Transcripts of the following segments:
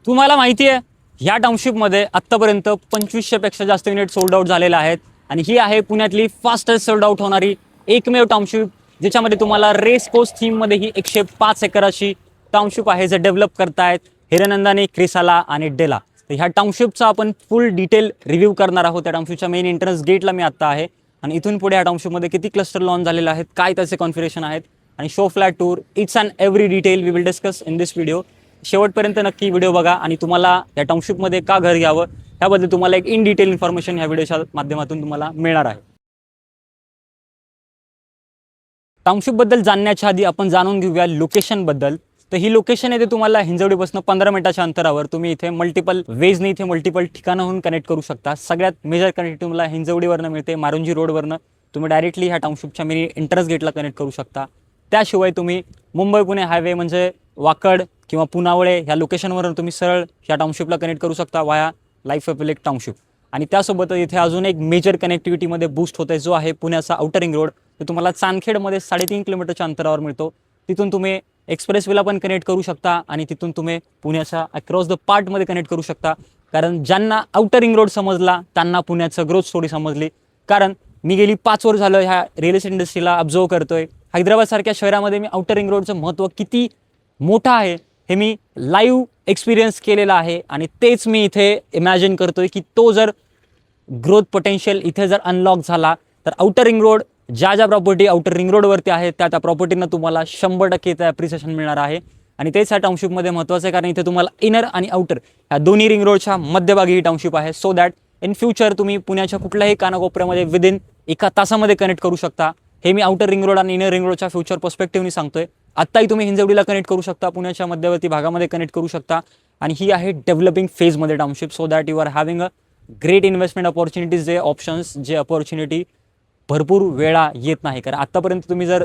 तुम्हाला माहिती आहे ह्या टाउनशिपमध्ये आत्तापर्यंत 2500 पेक्षा जास्त युनिट सोल्ड आउट झालेले आहेत आणि ही आहे पुण्यातली फास्टेस्ट सोल्ड आउट होणारी एकमेव टाउनशिप ज्याच्यामध्ये तुम्हाला रेस कोर्स थीममध्ये ही 105 एकराची टाउनशिप आहे जे डेव्हलप करतायत हिरनंदानी, क्रिसाला आणि डेला. तर ह्या टाउनशिपचा आपण फुल डिटेल रिव्ह्यू करणार आहोत. त्या टाउनशिपच्या मेन एंट्रन्स गेटला मी आत्ता आहे आणि इथून पुढे ह्या टाउनशिपमध्ये किती क्लस्टर लॉन्च झालेले आहेत, काय त्याचे कॉन्फिगरेशन आहेत आणि show flat tour it's and every detail we will discuss in this video. शेवटपर्यंत नक्की व्हिडिओ बघा आणि तुम्हाला या टाउनशिपमध्ये का घर घ्यावं याबद्दल तुम्हाला एक इन डिटेल इन्फॉर्मेशन ह्या व्हिडिओच्या माध्यमातून तुम्हाला मिळणार आहे. टाउनशिपबद्दल जाणण्याच्या आधी आपण जाणून घेऊया लोकेशनबद्दल. तर ही लोकेशन आहे ते तुम्हाला हिंजवडीपासून 15 मिनिटाच्या अंतरावर. तुम्ही इथे मल्टिपल वेजने इथे मल्टिपल ठिकाणाहून कनेक्ट करू शकता. सगळ्यात मेजर कनेक्टिव्हिटी तुम्हाला हिंजवडीवरनं मिळते. मारुंजी रोडवरनं तुम्ही डायरेक्टली ह्या टाउनशिपच्या मिनी एंट्रन्स गेटला कनेक्ट करू शकता. त्याशिवाय तुम्ही मुंबई पुणे हायवे म्हणजे वाकड किंवा पुनावळे ह्या लोकेशनवरून तुम्ही सरळ ह्या टाउनशिपला कनेक्ट करू शकता वाया लाईफ अपिलेक टाउनशिप. आणि त्यासोबतच इथे अजून एक मेजर कनेक्टिव्हिटीमध्ये बूस्ट होत आहे जो आहे पुण्याचा आउटर रिंग रोड. तो तुम्हाला चांदखेडमध्ये 3.5 किलोमीटरच्या अंतरावर मिळतो. तिथून तुम्ही एक्सप्रेसवेला पण कनेक्ट करू शकता आणि तिथून तुम्ही पुण्याच्या अक्रॉस द पार्टमध्ये कनेक्ट करू शकता. कारण ज्यांना आउटर रिंग रोड समजला त्यांना पुण्याचं ग्रोथ स्टोरी समजली. कारण मी गेली 5 वर्ष झालं ह्या रिअल एस्टेट इंडस्ट्रीला ऑब्झर्व करतोय. हैदराबादसारख्या शहरामध्ये मी आउटर रिंग रोडचं महत्त्व किती मोठं आहे हे मी लाईव्ह एक्सपिरियन्स केलेला आहे आणि तेच मी इथे इमॅजिन करतोय की तो जर ग्रोथ पोटेन्शियल इथे जर अनलॉक झाला तर आउटर रिंग रोड ज्या प्रॉपर्टी आउटर रिंग रोडवरती आहेत त्या प्रॉपर्टींना तुम्हाला 100% इथे ॲप्रिसिएशन मिळणार आहे. आणि तेच ह्या टाउनशिपमध्ये महत्त्वाचं आहे कारण इथे तुम्हाला इनर आणि आउटर ह्या दोन्ही रिंग रोडच्या मध्यभागी ही टाउनशिप आहे. सो दॅट इन फ्युचर तुम्ही पुण्याच्या कुठल्याही कानाकोपऱ्यामध्ये विदिन 1 तासामध्ये कनेक्ट करू शकता. हे मी आउटर रिंग रोड आणि इनर रिंग रोडच्या फ्युचर पर्स्पेक्टिव्हनी सांगतोय. आत्ताही तुम्ही हिंजवडीला कनेक्ट करू शकता, पुण्याच्या मध्यवर्ती भागामध्ये कनेक्ट करू शकता आणि ही आहे डेव्हलपिंग फेजमध्ये township. So that you are having a great investment opportunities, जे ऑप्शन्स जे अपॉर्च्युनिटी भरपूर वेळा येत नाही. कारण आत्तापर्यंत तुम्ही जर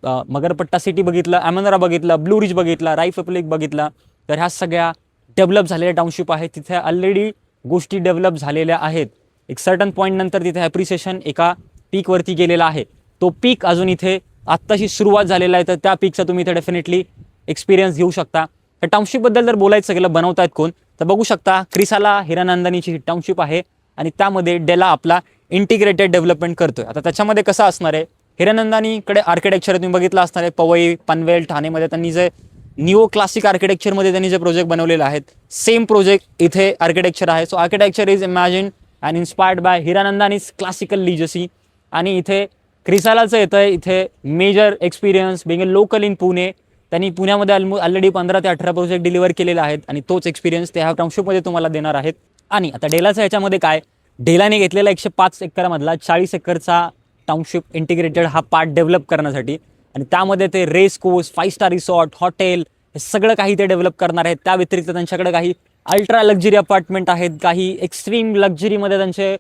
मगरपट्टा सिटी बघितलं, अमेनरा बघितलं, ब्लू रिज बघितला, राईफ अप्लिक बघितला तर ह्या सगळ्या डेव्हलप झालेल्या टाउनशिप आहेत. तिथे ऑलरेडी गोष्टी डेव्हलप झालेल्या आहेत. एक सर्टन पॉईंट नंतर तिथे ॲप्रिसिएशन एका पीकवरती गेलेला आहे. तो पीक अजून इथे आत्ताशी सुरुवात झालेला आहे तर त्या पीकचा तुम्ही इथे डेफिनेटली एक्सपिरियन्स घेऊ शकता. त्या टाउनशिपबद्दल जर बोलायचं गेलं बनवतायत कोण तर बघू शकता क्रिसाला हिरानंदानीची ही टाउनशिप आहे आणि त्यामध्ये डेला आपला इंटिग्रेटेड डेव्हलपमेंट करतोय. आता त्याच्यामध्ये कसं असणार आहे, हिरानंदानीकडे आर्किटेक्चर तुम्ही बघितलं असणार आहे. पवई, पनवेल, ठाणेमध्ये त्यांनी जे निओ क्लासिक आर्किटेक्चरमध्ये त्यांनी जे प्रोजेक्ट बनवलेले आहेत सेम प्रोजेक्ट इथे आर्किटेक्चर आहे. So architecture is imagine and inspired by Hiranandani's classical legacy. आणि इथे क्रिसालाचं येतं आहे इथे major experience being a local in Pune. त्यांनी पुण्यामध्ये ऑलरेडी 15 ते 18 प्रोजेक्ट डिलिव्हर केलेले आहेत आणि तोच एक्सपिरियन्स ते ह्या टाउनशिपमध्ये तुम्हाला देणार आहेत. आणि आता डेलाचं ह्याच्यामध्ये काय, डेलाने घेतलेला 105 एकरामधला 40 एकरचा टाउनशिप इंटिग्रेटेड हा पार्ट डेव्हलप करण्यासाठी आणि त्यामध्ये ते race course, 5 star resort, hotel हे सगळं काही ते डेव्हलप करणार आहेत. त्या व्यतिरिक्त त्यांच्याकडे काही अल्ट्रा लक्झरी अपार्टमेंट आहेत, काही एक्स्ट्रीम लक्झरीमध्ये त्यांचे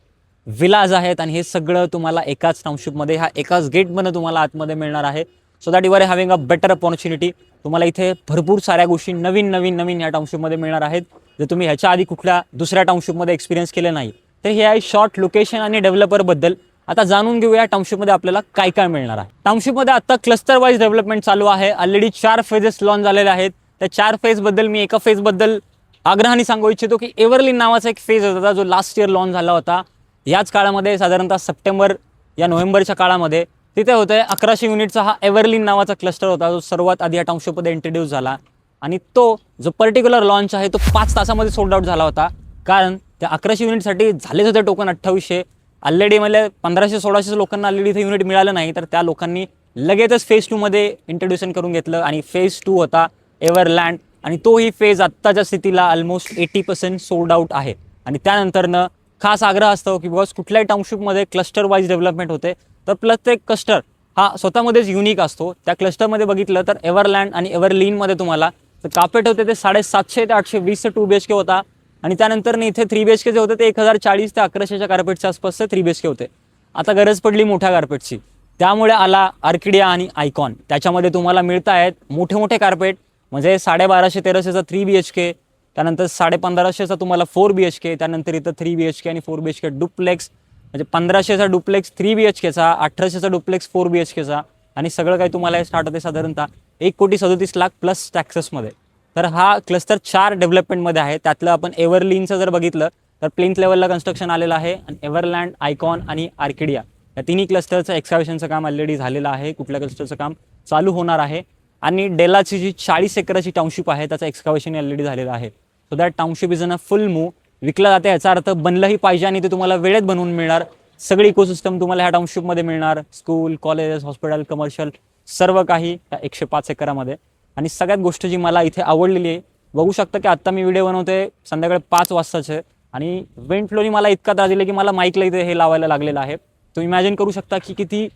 विलाज आहेत आणि हे सगळं तुम्हाला एकाच टाउनशिपमध्ये ह्या एकाच गेटमध्ये तुम्हाला आतमध्ये मिळणार आहे. So that you are having a better opportunity. तुम्हाला इथे भरपूर साऱ्या गोष्टी नवीन ह्या टाउनशिपमध्ये मिळणार आहेत जे तुम्ही ह्याच्या आधी कुठल्या दुसऱ्या टाउनशिपमध्ये एक्सपिरियन्स केले नाही. तर हे आहे शॉर्ट लोकेशन आणि डेव्हलपरबद्दल. आता जाणून घेऊया टाउनशिपमध्ये आपल्याला काय काय मिळणार आहे. टाउनशिपमध्ये आता क्लस्टर वाईज डेव्हलपमेंट चालू आहे. ऑलरेडी 4 फेजेस लॉन्च झालेले आहेत. त्या 4 फेजबद्दल मी एका फेजबद्दल आग्रहाने सांगू इच्छितो की एव्हरलिन नावाचा एक फेज होता जो लास्ट इयर लॉन्च झाला होता. याच काळामध्ये साधारणतः सप्टेंबर या नोव्हेंबरच्या काळामध्ये तिथे होतं 1100 युनिटचा हा एव्हरलिन नावाचा क्लस्टर होता जो सर्वात आधी या टाउनशिपमध्ये इंट्रोड्यूस झाला आणि तो जो पर्टिक्युलर लॉन्च आहे तो 5 तासामध्ये सोल्ड आउट झाला होता. कारण त्या 1100 युनिटसाठी झालेच होते टोकन 2800. ऑलरेडी म्हणजे 1500-1600 लोकांना ऑलरेडी इथे युनिट मिळालं नाही तर त्या लोकांनी लगेचच फेज 2मध्ये इंट्रोड्युशन करून घेतलं आणि फेज 2 होता एव्हरलँड आणि तोही फेज आत्ताच्या स्थितीला ऑलमोस्ट 80% सोल्ड आउट आहे. आणि त्यानंतरनं खास आग्रह असतो की बिकॉज कुठल्याही टाउनशिपमध्ये क्लस्टर वाईज डेव्हलपमेंट होते तर प्रत्येक क्लस्टर हा स्वतःमध्येच युनिक असतो. त्या क्लस्टरमध्ये बघितलं तर एव्हरलँड आणि एव्हरलिनमध्ये तुम्हाला कार्पेट होते ते 750 ते 820 2 BHK होता आणि त्यानंतर इथे 3 BHK जे होते ते 1040 ते 1100च्या कार्पेटच्या आसपासचे 3 BHK होते. आता गरज पडली मोठ्या कार्पेटची त्यामुळे आला आर्किडिया आणि आयकॉन. त्याच्यामध्ये तुम्हाला मिळत आहेत मोठे कार्पेट म्हणजे 1250-1300चा 3 BHK, त्यानंतर 1550चा तुम्हाला 4 BHK, त्यानंतर इथं 3 BHK आणि 4 BHK डुप्लेक्स म्हणजे 1500चा डुप्लेक्स 3 BHKचा, 1800चा डुप्लेक्स 4 BHKचा आणि सगळं काही तुम्हाला स्टार्ट होते साधारणतः 1,37,00,000 प्लस टॅक्सेसमध्ये. तर हा क्लस्टर 4 डेव्हलपमेंटमध्ये आहे. त्यातलं आपण एव्हरलीनचं जर बघितलं तर प्लिंथ लेवलला कन्स्ट्रक्शन आलेलं आहे आणि एव्हरलँड, आयकॉन आणि आर्किडिया या तिन्ही क्लस्टरचं एक्स्कॅव्हेशनचं काम ऑलरेडी झालेलं आहे. कुठल्या क्लस्टरचं काम चालू होणार आहे आणि डेलाची जी 40 एकराची टाउनशिप आहे त्याचं एक्स्कॅव्हेशन ऑलरेडी झालेलं आहे. So that township is in a full move. विकला जाते याचा अर्थ बनलंही पाहिजे आणि ते तुम्हाला वेळेत बनवून मिळणार. सगळी इकोसिस्टम तुम्हाला ह्या टाउनशिपमध्ये मिळणार. स्कूल, कॉलेजेस, हॉस्पिटल, कमर्शियल सर्व काही या 105 एकरामध्ये. आणि सगळ्यात गोष्ट जी मला इथे आवडलेली आहे, बघू शकता की आत्ता मी व्हिडिओ बनवतोय संध्याकाळी 5 वाजताचे आणि विंड फ्लोनी मला इतका त्रास दिला की मला माईकला इथे हे लावायला लागलेलं आहे. तुम्ही इमॅजिन करू शकता की किती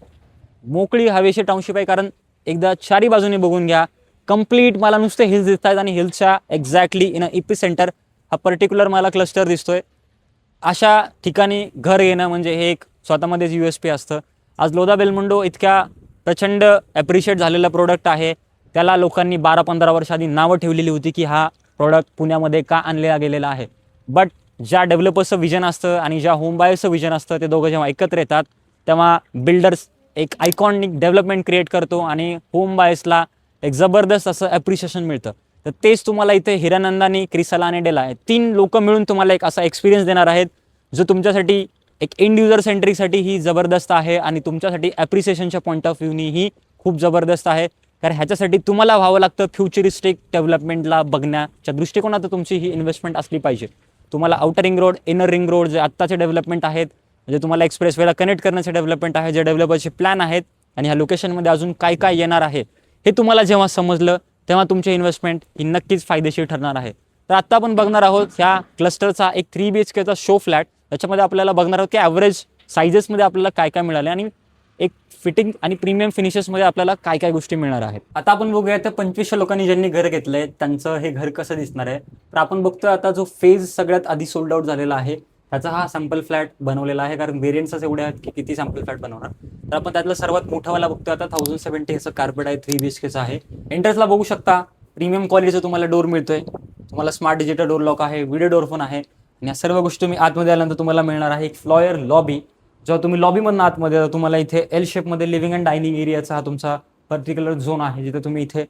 मोकळी हवेशीर टाउनशिप आहे. कारण एकदा चारी बाजूने बघून घ्या, कंप्लीट मला नुसते हिल्स दिसत आहेत आणि हिल्सच्या exactly in a epicentre हा पर्टिक्युलर मला क्लस्टर दिसतोय. अशा ठिकाणी घर येणं म्हणजे हे एक स्वतःमध्येच USP असतं. आज लोधा बेलमुंडो इतक्या प्रचंड ॲप्रिशिएट झालेला प्रोडक्ट आहे. त्याला लोकांनी 12-15 वर्ष आधी नावं ठेवलेली होती की हा प्रोडक्ट पुण्यामध्ये का आणला गेलेला आहे. बट ज्या डेव्हलपर्सचं विजन असतं आणि ज्या होम बायर्सचं विजन असतं ते दोघं जेव्हा एकत्र येतात तेव्हा बिल्डर्स एक आयकॉनिक डेव्हलपमेंट क्रिएट करतो आणि होम बायर्सला एक जबरदस्त असं ॲप्रिशिएशन मिळतं. तर तेच तुम्हाला इथे हिरानंदानी, क्रिसाला आणि डेला आहे 3 लोक मिळून तुम्हाला एक असा एक्सपिरियन्स देणार आहेत जो तुमच्यासाठी एक एंड युजर सेंट्रिकसाठी ही जबरदस्त आहे आणि तुमच्यासाठी ॲप्रिसिएशनच्या पॉईंट ऑफ व्ह्यूनी ही खूप जबरदस्त आहे. कारण ह्याच्यासाठी तुम्हाला व्हावं लागतं फ्युचरिस्टिक डेव्हलपमेंटला बघण्याच्या दृष्टिकोनात तुमची ही इन्व्हेस्टमेंट असली पाहिजे. तुम्हाला outer ring road, inner ring road जे आत्ताचे डेव्हलपमेंट आहेत, म्हणजे तुम्हाला एक्सप्रेसवेला कनेक्ट करण्याचे डेव्हलपमेंट आहे, जे डेव्हलपरचे प्लॅन आहेत आणि ह्या लोकेशनमध्ये अजून काय काय येणार आहे हे तुम्हाला जेव्हा समजलं तेव्हा तुमची इन्व्हेस्टमेंट ही नक्कीच फायदेशीर ठरणार आहे. तर आत्ता आपण बघणार आहोत ह्या क्लस्टरचा एक 3 BHKचा शो फ्लॅट. त्याच्यामध्ये आपल्याला बघणार आहोत की ॲव्हरेज साईजेसमध्ये आपल्याला काय काय मिळाले आणि एक फिटिंग आणि प्रीमियम फिनिशेसमध्ये आपल्याला काय काय गोष्टी मिळणार आहेत. आता आपण बघूया तर 2500 लोकांनी ज्यांनी घर घेतलंय त्यांचं हे घर कसं दिसणार आहे. तर आपण बघतोय आता जो फेज सगळ्यात आधी सोल्ड आउट झालेला आहे त्याचा हा सॅम्पल फ्लॅट बनवलेला आहे. कारण व्हेरियन्सच एवढे आहेत की किती सॅम्पल फ्लॅट बनवणार. तर आपण त्यातला सर्वात मोठावाला बघतोय आता 1070 ह्याचं कार्पेट आहे, 3 BHKचं आहे. एंट्रन्सला बघू शकता प्रीमियम क्वालिटीचा तुम्हाला डोर मिळतोय. तुम्हाला स्मार्ट डिजिटल डोर लॉक आहे, व्हिडिओ डोर फोन आहे आणि या सर्व गोष्टी तुम्ही आतमध्ये आल्यानंतर तुम्हाला मिळणार आहे एक फ्लॉयर लॉबी. जेव्हा तुम्ही लॉबीमधून आतमध्ये येता तुम्हाला इथे L शेपमध्ये लिव्हिंग अँड डायनिंग एरियाचा हा तुमचा पर्टिक्युलर झोन आहे, जिथे तुम्ही इथे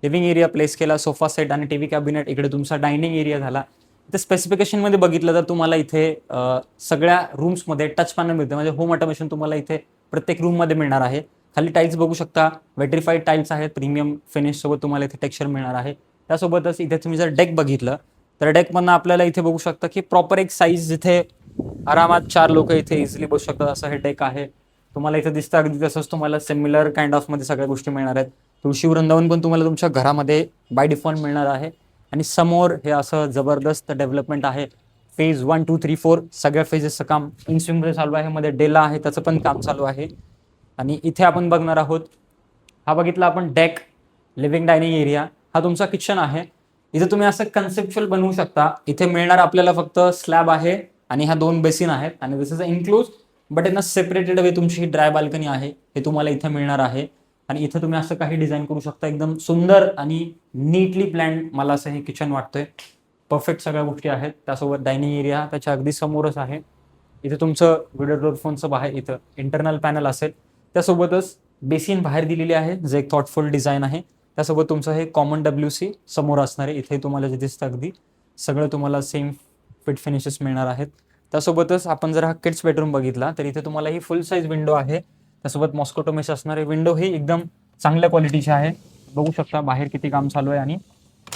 लिव्हिंग एरिया प्लेस केला, सोफा सेट आणि TV कॅबिनेट. इकडे तुमचा डायनिंग एरिया झाला. इथे स्पेसिफिकेशनमध्ये बघितलं तर तुम्हाला इथे सगळ्या रूम्समध्ये टच पॅनल मिळतं. म्हणजे होम ऑटोमेशन तुम्हाला इथे प्रत्येक रूममध्ये मिळणार आहे. खाली टाईल्स बघू शकता, वेट्रिफाईड टाईल्स आहेत, प्रीमियम फिनिशसोबत तुम्हाला इथे टेक्स्चर मिळणार आहे. त्यासोबतच इथे तुम्ही जर डेक बघितलं तर डेकमधनं आपल्याला इथे बघू शकता की प्रॉपर एक साईज जिथे आरामात 4 लोक इथे इझिली बसू शकतात असं हे डेक आहे. तुम्हाला इथे दिसतं अगदी तसंच तुम्हाला सिमिलर काइंड ऑफमध्ये सगळ्या गोष्टी मिळणार आहेत. तुळशी वृंदावन पण तुम्हाला तुमच्या घरामध्ये बाय डिफॉल्ट मिळणार आहे. आणि समोर हे असं जबरदस्त डेव्हलपमेंट आहे. फेज 1, 2, 3, 4 सगळ्या फेजेसचं काम इनस्विंगमध्ये चालू आहे. मध्ये डेला आहे त्याचं पण काम चालू आहे. आणि इथे आपण बघणार आहोत, हा बघितला आपण डेक, लिव्हिंग डायनिंग एरिया, हा तुमचा किचन आहे. इथे तुम्ही असं कन्सेप्च्युअल बनवू शकता. इथे मिळणार आपल्याला फक्त स्लॅब आहे आणि ह्या 2 बेसिन आहेत आणि this is includes but in a separated way तुमची ही ड्राय बाल्कनी आहे हे तुम्हाला इथे मिळणार आहे. आणि इथे तुम्ही असं काही डिझाईन करू शकता. एकदम सुंदर आणि नीटली प्लॅन मला असं हे किचन वाटतंय. परफेक्ट सगळ्या गोष्टी आहेत. त्यासोबत डायनिंग एरिया त्याच्या अगदी समोरच आहे. इथे तुमचं व्हिडिओ डोर फोनचं बाहेर इथं इंटरनल पॅनल असेल. त्यासोबतच बेसिन बाहेर दिलेली आहे जे एक थॉटफुल डिझाईन आहे. त्यासोबत तुमचं हे कॉमन WC समोर असणार आहे. इथे तुम्हाला जे दिसतं अगदी सगळं तुम्हाला सेम फिट फिनिशेस मिळणार आहेत. त्यासोबतच आपण जर हा किड्स बेडरूम बघितला तर इथे तुम्हाला ही फुल साईज विंडो आहे. त्यासोबत मॉस्किटो मेश असणार आहे. विंडो ही एकदम चांगल्या क्वालिटीची आहे. बघू शकता बाहेर किती काम चालू आहे आणि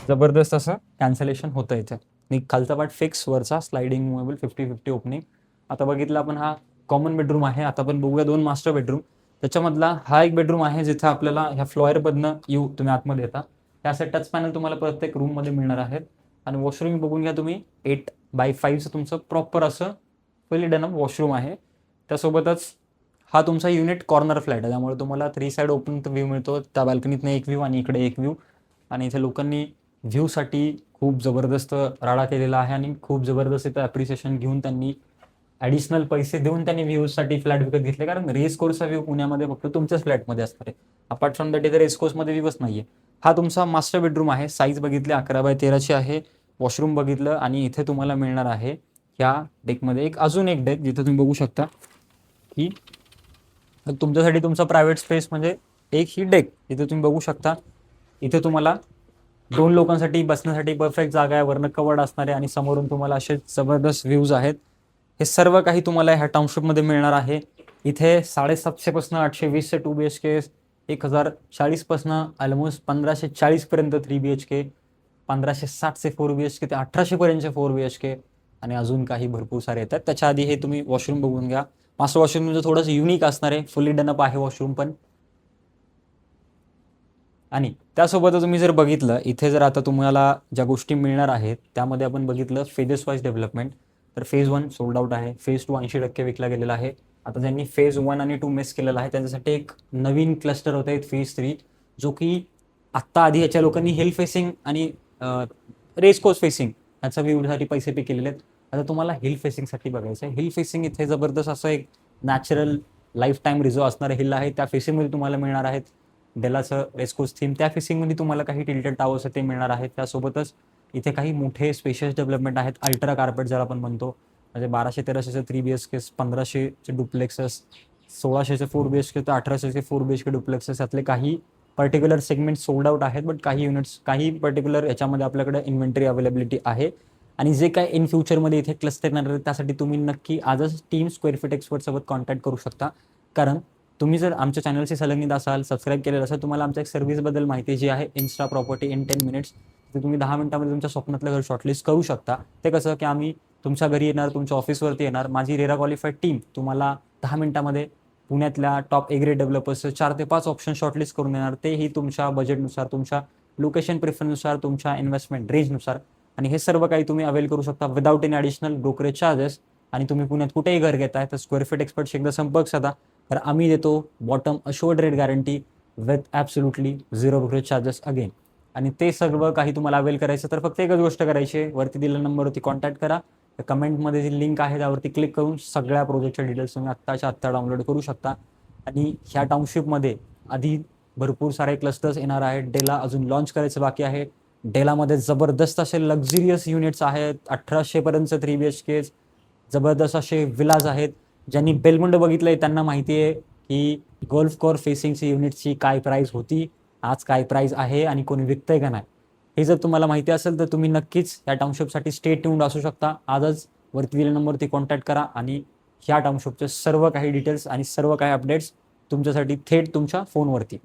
जबरदस्त असं कॅन्सलेशन होतं इथे. आणि खालचा पार्ट फिक्स, वरचा स्लायडिंग मुवेबल 50-50 ओपनिंग. आता बघितलं आपण हा कॉमन बेडरूम आहे. आता आपण बघूया 2 मास्टर बेडरूम. त्याच्यामधला हा एक बेडरूम आहे जिथे आपल्याला ह्या फ्लोअरमधनं येऊ तुम्ही आतमध्ये येता. त्यासाठी टच पॅनल तुम्हाला प्रत्येक रूममध्ये मिळणार आहेत. आणि वॉशरूम बघून घ्या तुम्ही 8x5चं तुमचं प्रॉपर असं फुली डन अप वॉशरूम आहे. त्यासोबतच हा तुमचा युनिट कॉर्नर फ्लॅट आहे, त्यामुळे तुम्हाला 3 साईड ओपन व्ह्यू मिळतो. त्या बाल्कनीतनं एक व्ह्यू आणि इकडे एक व्ह्यू. आणि इथे लोकांनी व्ह्यूसाठी खूप जबरदस्त राडा केलेला आहे आणि खूप जबरदस्त इथं ॲप्रिसिएशन घेऊन त्यांनी ॲडिशनल पैसे देऊन त्यांनी व्ह्यूजसाठी फ्लॅट विकत घेतले. कारण रेस कोर्सचा व्ह्यू पुण्यामध्ये फक्त तुमच्याच फ्लॅटमध्ये असणार आहे. अपार्ट फ्रॉम दॅट इथे रेस कोर्समध्ये व्ह्यूच नाही आहे. हा तुमचा मास्टर बेडरूम आहे. साईज बघितली 11x13ची आहे. वॉशरूम बघितलं आणि इथे तुम्हाला मिळणार आहे ह्या डेकमध्ये अजून एक डेक जिथे तुम्ही बघू शकता की तुमच्यासाठी तुमचा प्रायव्हेट स्पेस म्हणजे एक ही डेक इथे तुम्ही बघू शकता. इथे तुम्हाला 2 लोकांसाठी बसण्यासाठी परफेक्ट जागा आहे, वरनं कवर्ड असणारे आणि समोरून तुम्हाला असे जबरदस्त व्ह्यूज आहेत. हे सर्व काही तुम्हाला ह्या टाउनशिपमध्ये मिळणार आहे. इथे 750 पासून 820 चे 2 BHK, 1040 पासून ऑलमोस्ट 1540 पर्यंत 3 BHK, 1560 चे 4 BHK ते 1800 पर्यंतचे 4 BHK आणि अजून काही भरपूर सारे येतात. त्याच्या आधी हे तुम्ही वॉशरूम बघून घ्या. मास्टर वॉशरूम म्हणजे थोडंसं युनिक असणार आहे, फुल्ली डनअप आहे वॉशरूम पण. आणि त्यासोबतच तुम्ही जर बघितलं इथे जर आता तुम्हाला ज्या गोष्टी मिळणार आहेत त्यामध्ये आपण बघितलं फेजेस वाईज डेव्हलपमेंट. तर फेज 1 सोल्ड आउट आहे, फेज 2 80% विकला गेलेला आहे. आता ज्यांनी फेज 1 आणि 2 मिस केलेला आहे त्यांच्यासाठी एक नवीन क्लस्टर होत आहे फेज 3, जो की आत्ता आधी ह्याच्या लोकांनी हिल फेसिंग आणि रेस कोर्स फेसिंग ह्याचा व्ह्यूसाठी पैसे पे केलेले आहेत. आता तुम्हाला हिल फेसिंगसाठी बघायचं आहे. हिल फेसिंग इथे जबरदस्त असं एक नॅचरल लाईफ टाईम रिझर्व असणारं हिल आहे. त्या फेसिंगमध्ये तुम्हाला मिळणार आहेत डेलाचं रेस्कोर्स थीम. त्या फेसिंगमध्ये तुम्हाला काही टिल्टेड टावर्स ते मिळणार आहेत. त्यासोबतच इथे काही मोठे स्पेशियस डेव्हलपमेंट आहेत. अल्ट्रा कार्पेट ज्याला आपण म्हणतो, म्हणजे 1200-1300चे 3 BHK, 1500चे डुप्लेक्सेस, 1600चे 4 BHK तर 1800चे 4 BHK डुप्लेक्सेस. यातले काही पर्टिक्युलर सेगमेंट सोल्ड आउट आहेत, बट काही युनिट्स काही पर्टिक्युलर याच्यामध्ये आपल्याकडे इन्व्हेंटरी अवेलेबिलिटी आहे. आणि जे काय इन फ्युचरमध्ये इथे क्लस्टर येणार आहे त्यासाठी तुम्ही नक्की आजच टीम स्क्वेअर फीट एक्सपर्टसोबत कॉन्टॅक्ट करू शकता. कारण तुम्ही जर आमच्या चॅनलशी संलग्नित असाल, सबस्क्राईब केलेलं असेल, तुम्हाला आमच्या एक सर्व्हिसबद्दल माहिती जी आहे इन्स्टा प्रॉपर्टी इन 10 मिनिट्स, ते तुम्ही 10 मिनिटामध्ये तुमच्या स्वप्नातलं घर शॉर्टलिस्ट करू शकता. ते कसं की आम्ही तुमच्या घरी येणार, तुमच्या ऑफिसवरती येणार, माझी रेरा क्वालिफाईड टीम तुम्हाला 10 मिनिटामध्ये पुण्यातल्या टॉप ए ग्रेड डेव्हलपर्सचे 4 ते 5 ऑप्शन शॉर्टलिस्ट करून देणार. तेही तुमच्या बजेटनुसार, तुमच्या लोकेशन प्रिफरन्सनुसार, तुमच्या इन्व्हेस्टमेंट रेंजनुसार. आणि हे सर्व काही तुम्ही अवेल करू शकता without any additional brokerage charges. आणि तुम्ही पुण्यात कुठेही घर घेताय तर स्क्वेअर फीट एक्सपर्टशी एकदा संपर्क साधा. तर आम्ही देतो bottom assured rate guarantee with absolutely 0 brokerage charges again. आणि ते सर्व काही तुम्हाला अवेल करायचं तर फक्त एकच गोष्ट करायची आहे, वरती दिलेल्या नंबरवरती कॉन्टॅक्ट करा. कमेंटमध्ये जी लिंक आहे त्यावरती क्लिक करून सगळ्या प्रोजेक्टच्या डिटेल्स तुम्ही आत्ताच्या आत्ता डाउनलोड करू शकता. आणि ह्या टाउनशिपमध्ये आधी भरपूर सारे क्लस्टर्स येणार आहेत. डेला अजून लॉन्च करायचं बाकी आहे. डेलामध्ये जबरदस्त असे लक्झरियस युनिट्स आहेत, 1800 पर्यंतचे 3 BHK, जबरदस्त असे विलाज आहेत. ज्यांनी बेलमुंड बघितलंय त्यांना माहिती आहे की गोल्फ कोर फेसिंगची युनिटची काय प्राईस होती, आज काय प्राईस आहे आणि कोणी विकतंय का नाही. हे जर तुम्हाला माहिती असेल तर तुम्ही नक्कीच या टाउनशिपसाठी स्टे ट्यून्ड असू शकता. आजच वरती दिलेल्या नंबरवरती कॉन्टॅक्ट करा आणि ह्या टाउनशिपचे सर्व काही डिटेल्स आणि सर्व काही अपडेट्स तुमच्यासाठी थेट तुमच्या फोनवरती.